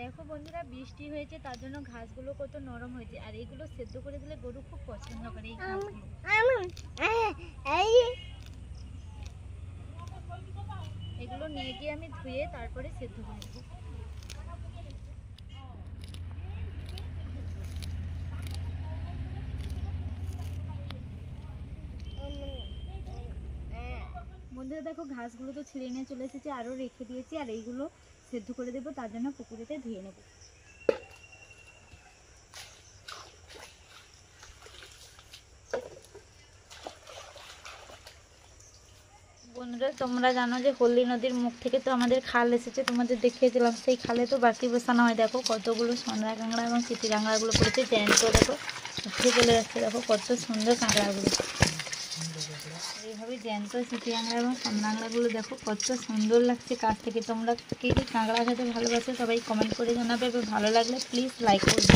দেখো বন্ধুরা, বৃষ্টি হয়েছে তার জন্য ঘাসগুলো কত নরম হয়েছে, আর এগুলো সেদ্ধ করে দিলে গরু খুব পছন্দ করে এই ঘাসগুলো। এগুলো নিয়ে গিয়ে আমি ধুয়ে তারপরে সেদ্ধ করে দেবো। বন্ধুরা দেখো, ঘাসগুলো তো ছিঁড়ে নিয়ে চলে এসেছে, আরও রেখে দিয়েছি, আর এইগুলো সেদ্ধ করে দেবো, তার জন্য পুকুরেতে ধুয়ে নেব। বন্ধুরা তোমরা জানো যে হলদি নদীর মুখ থেকে তো আমাদের খাল এসেছে, তোমাদের দেখিয়েছিলাম। সেই খালে তো বাঁশি বসানো হয়। দেখো কতগুলো সন্ধ্যা কাঁকড়া এবং সিটি কাঁকড়াগুলো পড়েছে, জ্যান্ত। দেখো উঠে চলে যাচ্ছে, দেখো কত সুন্দর কাঁকড়াগুলো। এইভাবে জ্যান্ত সিটি কাঁকড়া এবং সন্ধ্যা কাঁকড়াগুলো দেখো কত সুন্দর লাগছে কাছ থেকে। তোমরা কে কে কাঁকড়া খেতে ভালোবাসো সবাই কমেন্ট করে জানাবে। ভালো লাগলে প্লিজ লাইক করবে।